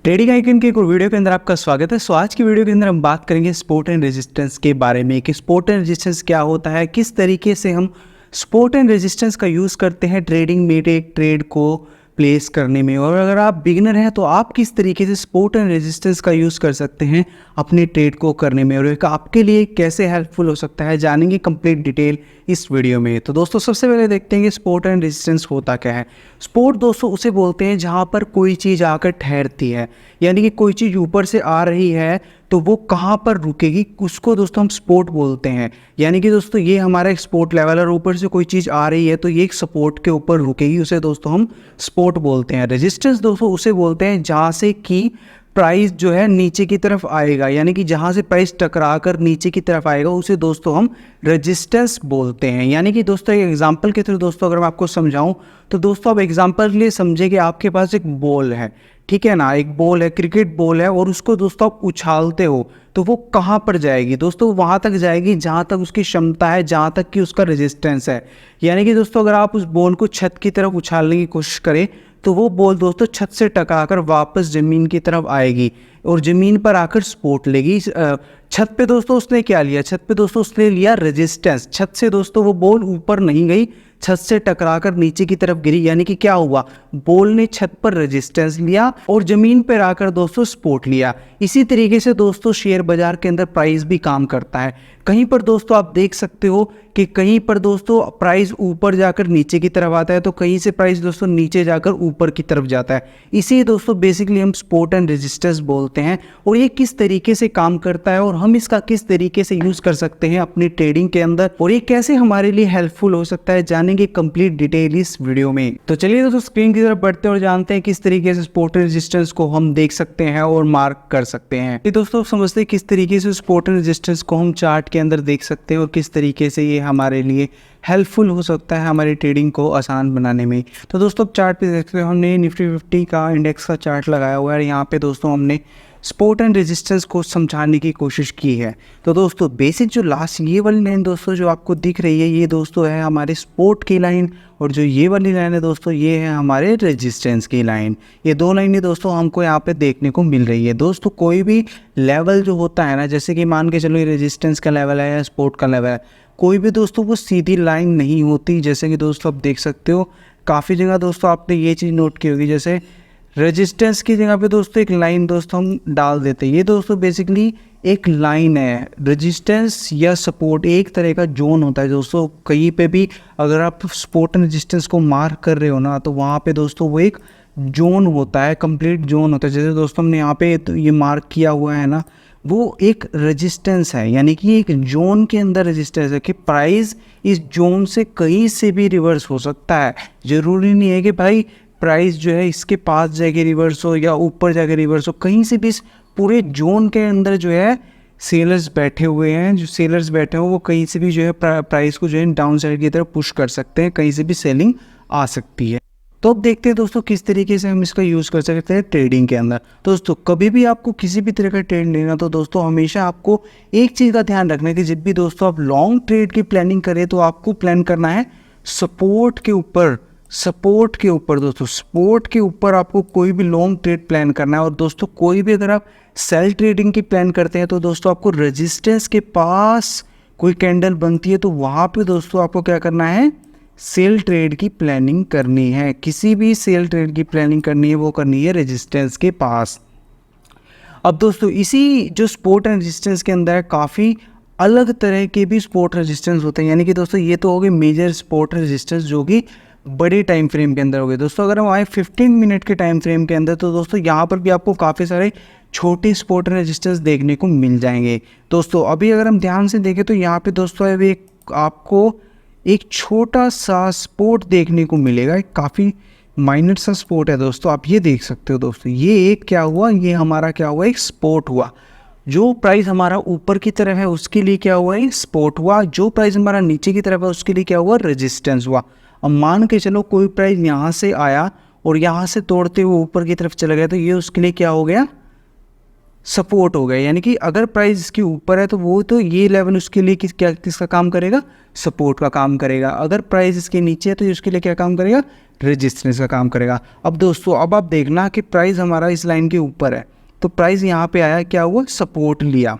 Trading icon के एक और वीडियो के अंदर आपका स्वागत है। सो आज की वीडियो के अंदर हम बात करेंगे सपोर्ट एंड रेजिस्टेंस के बारे में कि सपोर्ट एंड रेजिस्टेंस क्या होता है, किस तरीके से हम सपोर्ट एंड रेजिस्टेंस का यूज़ करते हैं ट्रेडिंग में एक ट्रेड को प्लेस करने में। और अगर आप बिगिनर हैं तो आप किस तरीके से सपोर्ट एंड रेजिस्टेंस का यूज़ कर सकते हैं अपने ट्रेड को करने में और एक आपके लिए कैसे हेल्पफुल हो सकता है, जानेंगे कंप्लीट डिटेल इस वीडियो में। तो दोस्तों सबसे पहले देखते हैं कि सपोर्ट एंड रेजिस्टेंस होता क्या है। सपोर्ट दोस्तों उसे बोलते हैं जहाँ पर कोई चीज़ आकर ठहरती है, यानी कि कोई चीज़ ऊपर से आ रही है तो वो कहाँ पर रुकेगी, उसको दोस्तों हम सपोर्ट बोलते हैं। यानी कि दोस्तों ये हमारा एक सपोर्ट लेवल है और ऊपर से कोई चीज़ आ रही है तो ये एक सपोर्ट के ऊपर रुकेगी, उसे दोस्तों हम सपोर्ट बोलते हैं। रेजिस्टेंस दोस्तों उसे बोलते हैं जहाँ से कि प्राइस जो है नीचे की तरफ आएगा, यानी कि जहाँ से प्राइस टकरा कर नीचे की तरफ आएगा उसे दोस्तों हम रेजिस्टेंस बोलते हैं। यानी कि दोस्तों एक एग्जांपल के थ्रू दोस्तों अगर मैं आपको समझाऊं तो दोस्तों आप एग्जांपल के लिए समझे कि आपके पास एक बॉल है, ठीक है ना, एक बॉल है, क्रिकेट बॉल है और उसको दोस्तों आप उछालते हो तो वो कहाँ पर जाएगी दोस्तों, वहाँ तक जाएगी जहाँ तक उसकी क्षमता है, जहाँ तक कि उसका रेजिस्टेंस है। यानी कि दोस्तों अगर आप उस बॉल को छत की तरफ उछालने की कोशिश करें तो वो बॉल दोस्तों छत से टकराकर वापस ज़मीन की तरफ आएगी और ज़मीन पर आकर सपोर्ट लेगी। छत पे दोस्तों उसने क्या लिया, छत पे दोस्तों उसने लिया रेजिस्टेंस। छत से दोस्तों वो बॉल ऊपर नहीं गई, छत से टकराकर नीचे की तरफ गिरी, यानी कि क्या हुआ, बॉल ने छत पर रेजिस्टेंस लिया और ज़मीन पर आकर दोस्तों सपोर्ट लिया। इसी तरीके से दोस्तों शेयर बाजार के अंदर प्राइस भी काम करता है। कहीं पर दोस्तों आप देख सकते हो कि कहीं पर दोस्तों प्राइस ऊपर जाकर नीचे की तरफ आता है तो कहीं से प्राइस दोस्तों नीचे जाकर ऊपर की तरफ जाता है। इसी दोस्तों बेसिकली हम सपोर्ट एंड रेजिस्टेंस बोलते हैं। और ये किस तरीके से काम करता है और हम इसका किस तरीके से यूज़ कर सकते हैं अपनी ट्रेडिंग के अंदर और ये कैसे हमारे लिए हेल्पफुल हो सकता है, जानेंगे कंप्लीट डिटेल इस वीडियो में। तो चलिए दोस्तों स्क्रीन की तरफ बढ़ते हैं और जानते हैं किस तरीके से सपोर्ट एंड रेजिस्टेंस को हम देख सकते हैं और मार्क कर सकते हैं। ये दोस्तों समझते हैं किस तरीके से सपोर्ट एंड रेजिस्टेंस को हम चार्ट के अंदर देख सकते हैं और किस तरीके से ये हमारे लिए हेल्पफुल हो सकता है हमारी ट्रेडिंग को आसान बनाने में। तो दोस्तों चार्ट पे देख सकते हो हमने निफ्टी 50 का इंडेक्स का चार्ट लगाया हुआ है। यहाँ पे दोस्तों हमने सपोर्ट एंड रेजिस्टेंस को समझाने की कोशिश की है। तो दोस्तों बेसिक जो लास्ट ये वाली लाइन दोस्तों जो आपको दिख रही है ये दोस्तों है हमारे सपोर्ट की लाइन और जो ये वाली लाइन है दोस्तों ये है हमारे रेजिस्टेंस की लाइन। ये दो लाइनें दोस्तों हमको यहाँ पे देखने को मिल रही है। दोस्तों कोई भी लेवल जो होता है ना, जैसे कि मान के चलो ये रेजिस्टेंस का लेवल है या सपोर्ट का लेवल है, कोई भी दोस्तों वो सीधी लाइन नहीं होती। जैसे कि दोस्तों आप देख सकते हो काफ़ी जगह दोस्तों आपने ये चीज़ नोट की होगी, जैसे रेजिस्टेंस की जगह पे दोस्तों एक लाइन दोस्तों हम डाल देते हैं। ये दोस्तों बेसिकली एक लाइन है। रेजिस्टेंस या सपोर्ट एक तरह का जोन होता है दोस्तों। कहीं पे भी अगर आप सपोर्ट एंड रेजिस्टेंस को मार्क कर रहे हो ना तो वहाँ पे दोस्तों वो एक जोन होता है, कंप्लीट जोन होता है। जैसे दोस्तों हमने यहाँ पे तो ये मार्क किया हुआ है ना, वो एक रेजिस्टेंस है, यानी कि एक जोन के अंदर रेजिस्टेंस है कि प्राइस इस जोन से कहीं से भी रिवर्स हो सकता है। ज़रूरी नहीं है कि भाई प्राइस जो है इसके पास जाके रिवर्स हो या ऊपर जाके रिवर्स हो, कहीं से भी इस पूरे जोन के अंदर जो है सेलर्स बैठे हुए हैं। जो सेलर्स बैठे हो वो कहीं से भी जो है प्राइस को जो है डाउन साइड की तरफ पुश कर सकते हैं, कहीं से भी सेलिंग आ सकती है। तो अब देखते हैं दोस्तों किस तरीके से हम इसका यूज़ कर सकते हैं ट्रेडिंग के अंदर। दोस्तों कभी भी आपको किसी भी तरह का ट्रेड लेना तो दोस्तों हमेशा आपको एक चीज़ का ध्यान रखना है कि जब भी दोस्तों आप लॉन्ग ट्रेड की प्लानिंग करें तो आपको प्लान करना है सपोर्ट के ऊपर। सपोर्ट के ऊपर दोस्तों, सपोर्ट के ऊपर आपको कोई भी लॉन्ग ट्रेड प्लान करना है। और दोस्तों कोई भी अगर आप सेल ट्रेडिंग की प्लान करते हैं तो दोस्तों आपको रेजिस्टेंस के पास कोई कैंडल बनती है तो वहाँ पे दोस्तों आपको क्या करना है, सेल ट्रेड की प्लानिंग करनी है। किसी भी सेल ट्रेड की प्लानिंग करनी है वो करनी है रेजिस्टेंस के पास। अब दोस्तों इसी जो सपोर्ट एंड रेजिस्टेंस के अंदर काफ़ी अलग तरह के भी सपोर्ट रेजिस्टेंस होते हैं। यानी कि दोस्तों ये तो हो गए मेजर सपोर्ट रेजिस्टेंस जो कि बड़े टाइम फ्रेम के अंदर हो गए। दोस्तों अगर हम आए 15 मिनट के टाइम फ्रेम के अंदर तो दोस्तों यहाँ पर भी आपको काफ़ी सारे छोटे सपोर्ट एंड रेजिस्टेंस देखने को मिल जाएंगे। दोस्तों अभी अगर हम ध्यान से देखें तो यहाँ पे दोस्तों अभी आपको एक छोटा सा सपोर्ट देखने को मिलेगा, एक काफ़ी माइनर सा सपोर्ट है दोस्तों। आप ये देख सकते हो दोस्तों, ये एक क्या हुआ, ये हमारा क्या हुआ, एक सपोर्ट हुआ। जो प्राइस हमारा ऊपर की तरफ है उसके लिए क्या हुआ, एक सपोर्ट हुआ। जो प्राइस हमारा नीचे की तरफ है उसके लिए क्या हुआ, रेजिस्टेंस हुआ। अब मान के चलो कोई प्राइस यहाँ से आया और यहाँ से तोड़ते हुए ऊपर की तरफ चला गया तो ये उसके लिए क्या हो गया, सपोर्ट हो गया, यानी कि अगर प्राइस इसके ऊपर है तो वो तो ये लेवल उसके लिए किसका काम करेगा, सपोर्ट का काम करेगा। अगर प्राइस इसके नीचे है तो उसके लिए क्या काम करेगा, रेजिस्टेंस का काम करेगा। अब दोस्तों अब आप देखना कि प्राइस हमारा इस लाइन के ऊपर है, तो प्राइस यहाँ पे आया, क्या हुआ, सपोर्ट लिया,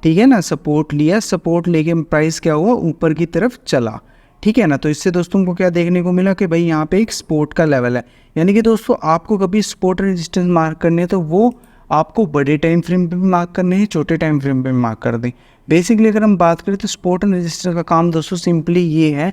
ठीक है ना, सपोर्ट लिया, सपोर्ट लेके प्राइस क्या हुआ, ऊपर की तरफ चला, ठीक है ना। तो इससे दोस्तों को क्या देखने को मिला कि भाई यहाँ पे एक सपोर्ट का लेवल है। यानी कि दोस्तों आपको कभी सपोर्ट रेजिस्टेंस मार्क करने हैं तो वो आपको बड़े टाइम फ्रेम पे भी मार्क करने हैं, छोटे टाइम फ्रेम पे भी मार्क कर दें। बेसिकली अगर हम बात करें तो सपोर्ट एंड रेजिस्टेंस का काम दोस्तों सिंपली ये है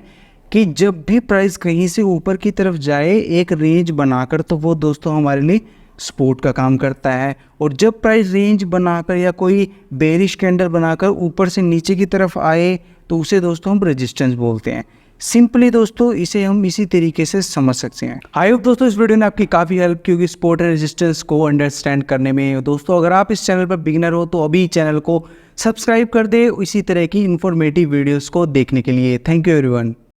कि जब भी प्राइस कहीं से ऊपर की तरफ जाए एक रेंज बनाकर, तो वो दोस्तों हमारे लिए सपोर्ट का काम करता है। और जब प्राइस रेंज बनाकर या कोई बेरिश कैंडल बनाकर ऊपर से नीचे की तरफ आए तो उसे दोस्तों हम रेजिस्टेंस बोलते हैं। सिंपली दोस्तों इसे हम इसी तरीके से समझ सकते हैं। आई होप दोस्तों इस वीडियो ने आपकी काफ़ी हेल्प की होगी सपोर्ट एंड रेजिस्टेंस को अंडरस्टैंड करने में। दोस्तों अगर आप इस चैनल पर बिगिनर हो तो अभी चैनल को सब्सक्राइब कर दे इसी तरह की इन्फॉर्मेटिव वीडियोस को देखने के लिए। Thank you everyone.